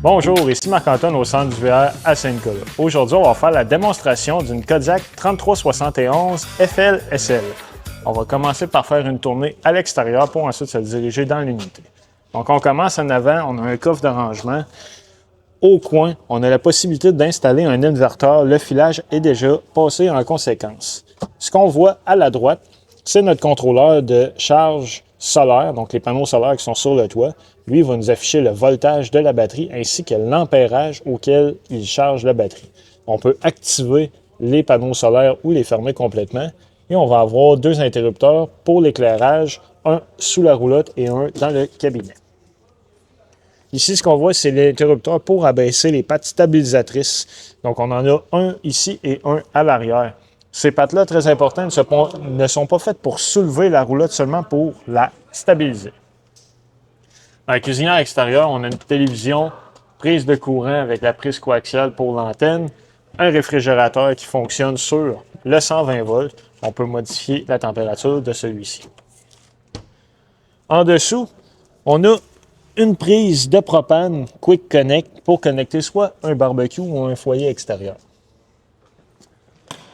Bonjour, ici Marc-Antoine au centre du VR à Saint-Nicolas. Aujourd'hui, on va faire la démonstration d'une Kodiak 3371 FL-SL. On va commencer par faire une tournée à l'extérieur pour ensuite se diriger dans l'unité. Donc, on commence en avant, on a un coffre de rangement. Au coin, on a la possibilité d'installer un inverteur. Le filage est déjà passé en conséquence. Ce qu'on voit à la droite, c'est notre contrôleur de charge solaire, donc les panneaux solaires qui sont sur le toit. Lui, il va nous afficher le voltage de la batterie ainsi que l'ampérage auquel il charge la batterie. On peut activer les panneaux solaires ou les fermer complètement. Et on va avoir deux interrupteurs pour l'éclairage, un sous la roulotte et un dans le cabinet. Ici, ce qu'on voit, c'est l'interrupteur pour abaisser les pattes stabilisatrices. Donc, on en a un ici et un à l'arrière. Ces pattes-là, très importantes, ne sont pas faites pour soulever la roulotte, seulement pour la stabiliser. Dans la cuisinière extérieure, on a une télévision, prise de courant avec la prise coaxiale pour l'antenne, un réfrigérateur qui fonctionne sur le 120 volts. On peut modifier la température de celui-ci. En dessous, on a une prise de propane Quick Connect pour connecter soit un barbecue ou un foyer extérieur.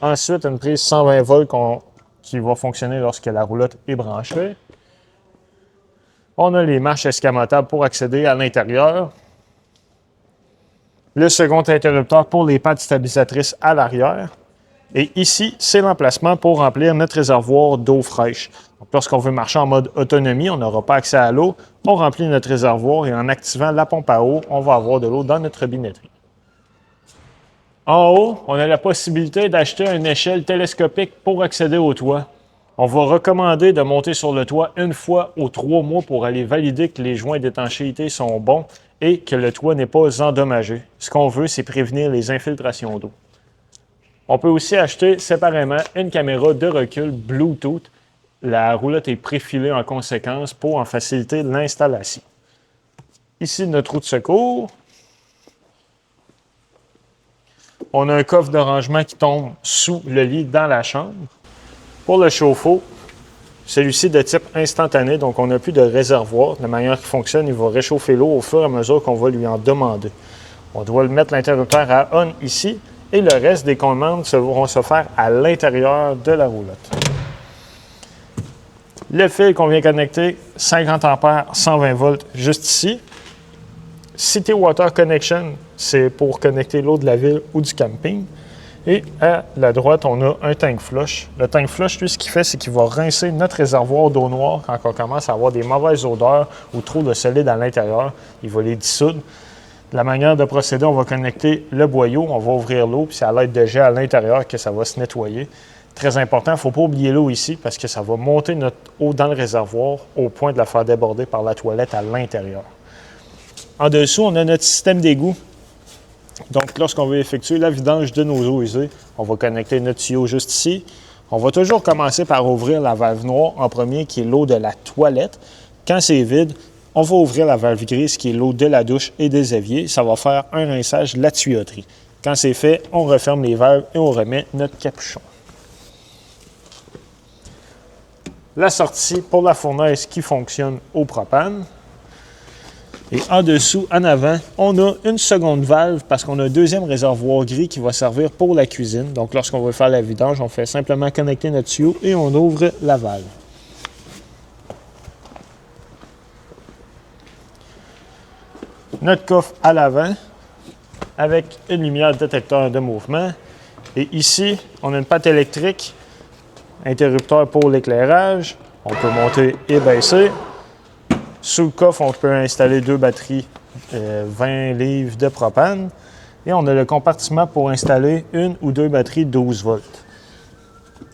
Ensuite, une prise 120 volts qui va fonctionner lorsque la roulotte est branchée. On a les marches escamotables pour accéder à l'intérieur. Le second interrupteur pour les pattes stabilisatrices à l'arrière. Et ici, c'est l'emplacement pour remplir notre réservoir d'eau fraîche. Donc, lorsqu'on veut marcher en mode autonomie, on n'aura pas accès à l'eau. On remplit notre réservoir et en activant la pompe à eau, on va avoir de l'eau dans notre robinetterie. En haut, on a la possibilité d'acheter une échelle télescopique pour accéder au toit. On va recommander de monter sur le toit une fois aux 3 mois pour aller valider que les joints d'étanchéité sont bons et que le toit n'est pas endommagé. Ce qu'on veut, c'est prévenir les infiltrations d'eau. On peut aussi acheter séparément une caméra de recul Bluetooth. La roulotte est préfilée en conséquence pour en faciliter l'installation. Ici, notre roue de secours. On a un coffre de rangement qui tombe sous le lit dans la chambre. Pour le chauffe-eau, celui-ci de type instantané, donc on n'a plus de réservoir. De la manière qu'il fonctionne, il va réchauffer l'eau au fur et à mesure qu'on va lui en demander. On doit mettre l'interrupteur à on ici et le reste des commandes vont se faire à l'intérieur de la roulotte. Le fil qu'on vient connecter, 50 A, 120 volts, juste ici. City Water Connection, c'est pour connecter l'eau de la ville ou du camping. Et à la droite, on a un tank flush. Le tank flush, lui, ce qu'il fait, c'est qu'il va rincer notre réservoir d'eau noire quand on commence à avoir des mauvaises odeurs ou trop de solide à l'intérieur. Il va les dissoudre. De la manière de procéder, on va connecter le boyau, on va ouvrir l'eau, puis c'est à l'aide de jet à l'intérieur que ça va se nettoyer. Très important, il ne faut pas oublier l'eau ici parce que ça va monter notre eau dans le réservoir au point de la faire déborder par la toilette à l'intérieur. En dessous, on a notre système d'égout. Donc, lorsqu'on veut effectuer la vidange de nos eaux usées, on va connecter notre tuyau juste ici. On va toujours commencer par ouvrir la valve noire en premier, qui est l'eau de la toilette. Quand c'est vide, on va ouvrir la valve grise, qui est l'eau de la douche et des éviers. Ça va faire un rinçage de la tuyauterie. Quand c'est fait, on referme les valves et on remet notre capuchon. La sortie pour la fournaise qui fonctionne au propane. Et en dessous, en avant, on a une seconde valve parce qu'on a un deuxième réservoir gris qui va servir pour la cuisine. Donc, lorsqu'on veut faire la vidange, on fait simplement connecter notre tuyau et on ouvre la valve. Notre coffre à l'avant avec une lumière détecteur de mouvement. Et ici, on a une patte électrique, interrupteur pour l'éclairage. On peut monter et baisser. Sous le coffre, on peut installer 2 batteries 20 livres de propane. Et on a le compartiment pour installer 1 ou 2 batteries 12 volts.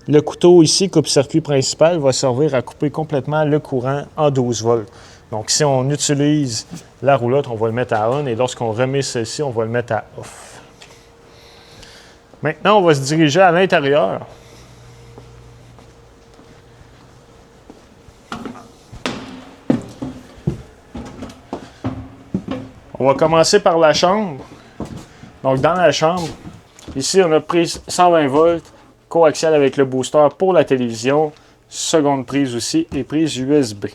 Le couteau ici, coupe-circuit principal, va servir à couper complètement le courant en 12 volts. Donc, si on utilise la roulotte, on va le mettre à on et lorsqu'on remet celle-ci, on va le mettre à off. Maintenant, on va se diriger à l'intérieur. On va commencer par la chambre. Donc, dans la chambre, ici, on a prise 120 volts, coaxial avec le booster pour la télévision, seconde prise aussi et prise USB.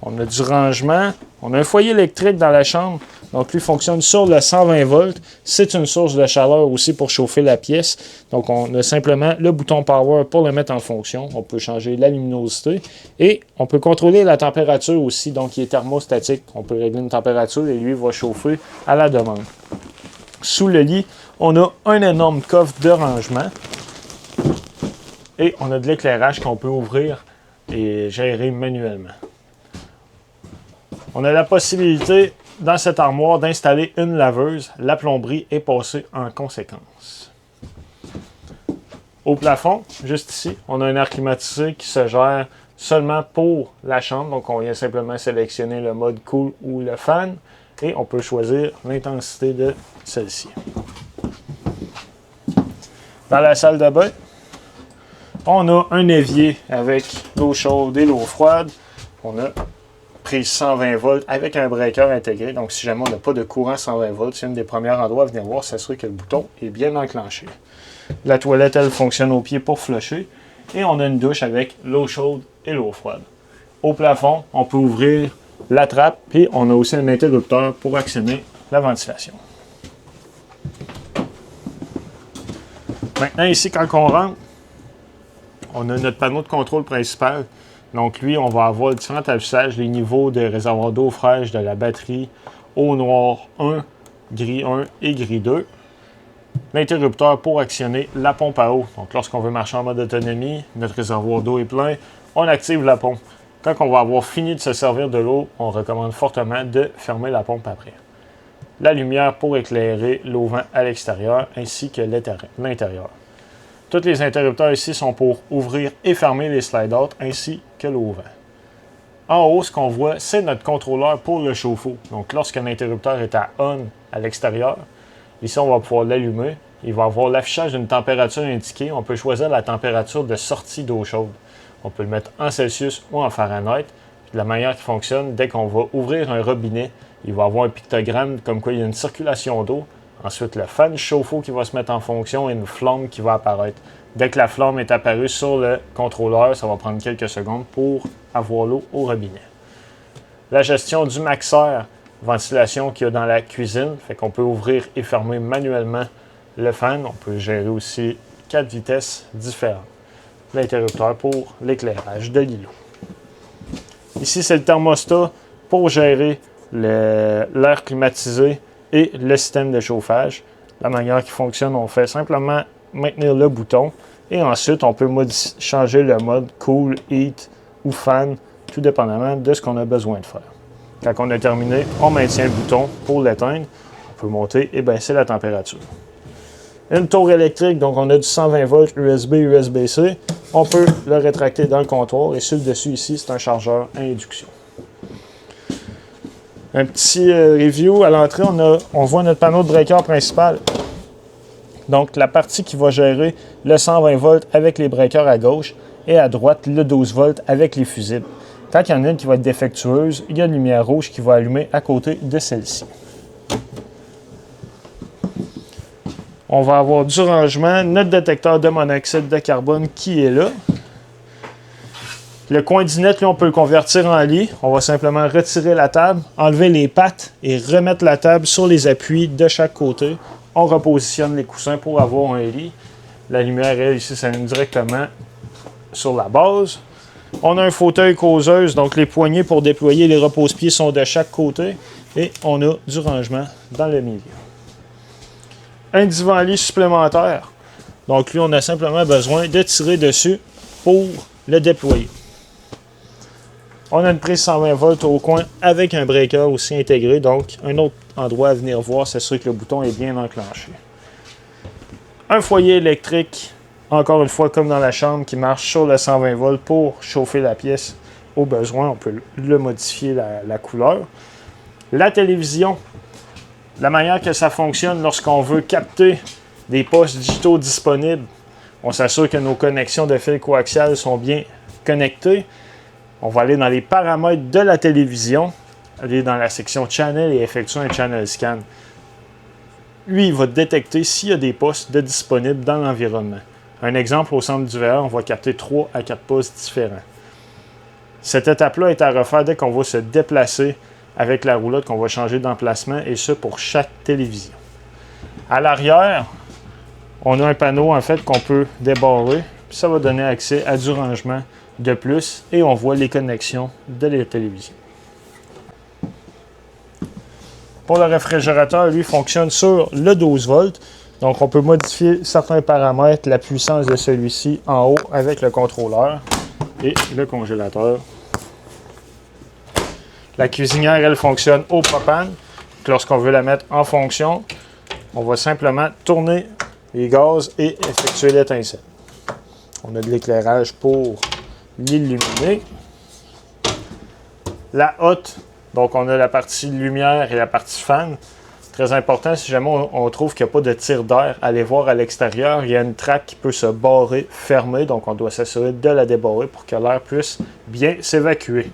On a du rangement. On a un foyer électrique dans la chambre Donc, lui fonctionne sur le 120 volts. C'est une source de chaleur aussi pour chauffer la pièce. Donc, on a simplement le bouton Power pour le mettre en fonction. On peut changer la luminosité et on peut contrôler la température aussi. Donc, il est thermostatique. On peut régler une température et lui va chauffer à la demande. Sous le lit, on a un énorme coffre de rangement et on a de l'éclairage qu'on peut ouvrir et gérer manuellement. On a la possibilité, dans cette armoire, d'installer une laveuse. La plomberie est passée en conséquence. Au plafond, juste ici, on a un air climatisé qui se gère seulement pour la chambre. Donc, on vient simplement sélectionner le mode cool ou le fan et on peut choisir l'intensité de celle-ci. Dans la salle de bain, on a un évier avec l'eau chaude et l'eau froide. On a prise 120 volts avec un breaker intégré. Donc, si jamais on n'a pas de courant 120 volts, c'est un des premiers endroits à venir voir, s'assurer que le bouton est bien enclenché. La toilette, elle, fonctionne au pied pour flusher. Et on a une douche avec l'eau chaude et l'eau froide. Au plafond, on peut ouvrir la trappe et on a aussi un interrupteur pour actionner la ventilation. Maintenant, ici, quand on rentre, on a notre panneau de contrôle principal. Donc, lui, on va avoir différents affichages, les niveaux de réservoir d'eau fraîche de la batterie, eau noire 1, gris 1 et gris 2. L'interrupteur pour actionner la pompe à eau. Donc, lorsqu'on veut marcher en mode autonomie, notre réservoir d'eau est plein, on active la pompe. Quand on va avoir fini de se servir de l'eau, on recommande fortement de fermer la pompe après. La lumière pour éclairer l'auvent à l'extérieur ainsi que l'intérieur. Tous les interrupteurs ici sont pour ouvrir et fermer les slide-out ainsi que l'auvent. En haut, ce qu'on voit, c'est notre contrôleur pour le chauffe-eau. Donc, lorsqu'un interrupteur est à on à l'extérieur, ici, on va pouvoir l'allumer. Il va avoir l'affichage d'une température indiquée. On peut choisir la température de sortie d'eau chaude. On peut le mettre en Celsius ou en Fahrenheit. Puis de la manière qui fonctionne, dès qu'on va ouvrir un robinet, il va avoir un pictogramme comme quoi il y a une circulation d'eau. Ensuite, le fan chauffe-eau qui va se mettre en fonction et une flamme qui va apparaître. Dès que la flamme est apparue sur le contrôleur, ça va prendre quelques secondes pour avoir l'eau au robinet. La gestion du maxeur, ventilation qu'il y a dans la cuisine, fait qu'on peut ouvrir et fermer manuellement le fan. On peut gérer aussi 4 vitesses différentes. L'interrupteur pour l'éclairage de l'îlot. Ici, c'est le thermostat pour gérer l'air climatisé et le système de chauffage. La manière qui fonctionne, on fait simplement maintenir le bouton et ensuite on peut changer le mode cool, heat ou fan, tout dépendamment de ce qu'on a besoin de faire. Quand on a terminé, on maintient le bouton pour l'éteindre. On peut monter et baisser la température. Une tour électrique, donc on a du 120 volts USB, USB-C. On peut le rétracter dans le comptoir et sur le dessus ici, c'est un chargeur à induction. Un petit review à l'entrée, on voit notre panneau de breaker principal. Donc la partie qui va gérer le 120 volts avec les breakers à gauche et à droite le 12 volts avec les fusibles. Quand il y en a une qui va être défectueuse, il y a une lumière rouge qui va allumer à côté de celle-ci. On va avoir du rangement, notre détecteur de monoxyde de carbone qui est là. Le coin dinette, là, on peut le convertir en lit. On va simplement retirer la table, enlever les pattes et remettre la table sur les appuis de chaque côté. On repositionne les coussins pour avoir un lit. La lumière, elle, ici, s'allume directement sur la base. On a un fauteuil causeuse, donc les poignées pour déployer les repose-pieds sont de chaque côté. Et on a du rangement dans le milieu. Un divan-lit supplémentaire. Donc lui, on a simplement besoin de tirer dessus pour le déployer. On a une prise 120 volts au coin avec un breaker aussi intégré. Donc un autre endroit à venir voir, c'est sûr que le bouton est bien enclenché. Un foyer électrique, encore une fois comme dans la chambre, qui marche sur le 120 volts pour chauffer la pièce au besoin. On peut le modifier la couleur. La télévision. La manière que ça fonctionne lorsqu'on veut capter des postes digitaux disponibles, on s'assure que nos connexions de fil coaxial sont bien connectées. On va aller dans les paramètres de la télévision, aller dans la section Channel et effectuer un Channel Scan. Lui, il va détecter s'il y a des postes de disponibles dans l'environnement. Un exemple, au centre du VR, on va capter 3 à 4 postes différents. Cette étape-là est à refaire dès qu'on va se déplacer avec la roulotte qu'on va changer d'emplacement et ce pour chaque télévision. À l'arrière, on a un panneau en fait qu'on peut débarrer. Ça va donner accès à du rangement de plus et on voit les connexions de la télévision. Pour le réfrigérateur, lui, fonctionne sur le 12 volts. Donc, on peut modifier certains paramètres, la puissance de celui-ci en haut avec le contrôleur et le congélateur. La cuisinière, elle, fonctionne au propane. Lorsqu'on veut la mettre en fonction, on va simplement tourner les gaz et effectuer l'étincelle. On a de l'éclairage pour l'illuminer. La hotte, donc on a la partie lumière et la partie fan. Très important, si jamais on trouve qu'il n'y a pas de tir d'air, allez voir à l'extérieur, il y a une trappe qui peut se barrer, fermer, donc on doit s'assurer de la débarrer pour que l'air puisse bien s'évacuer.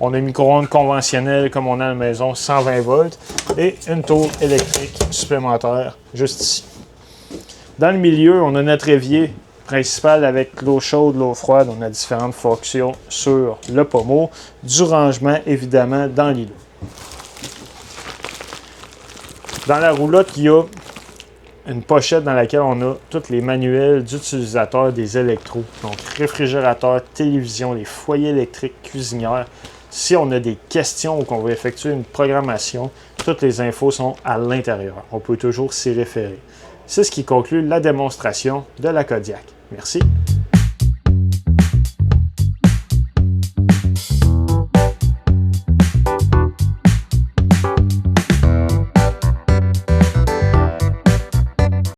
On a une micro-ondes conventionnelle comme on a à la maison, 120 volts, et une tour électrique supplémentaire juste ici. Dans le milieu, on a notre évier principal avec l'eau chaude, l'eau froide. On a différentes fonctions sur le pommeau. Du rangement, évidemment, dans l'îlot. Dans la roulotte, il y a une pochette dans laquelle on a tous les manuels d'utilisateurs des électros. Donc, réfrigérateur, télévision, les foyers électriques, cuisinières. Si on a des questions ou qu'on veut effectuer une programmation, toutes les infos sont à l'intérieur. On peut toujours s'y référer. C'est ce qui conclut la démonstration de la Kodiak. Merci.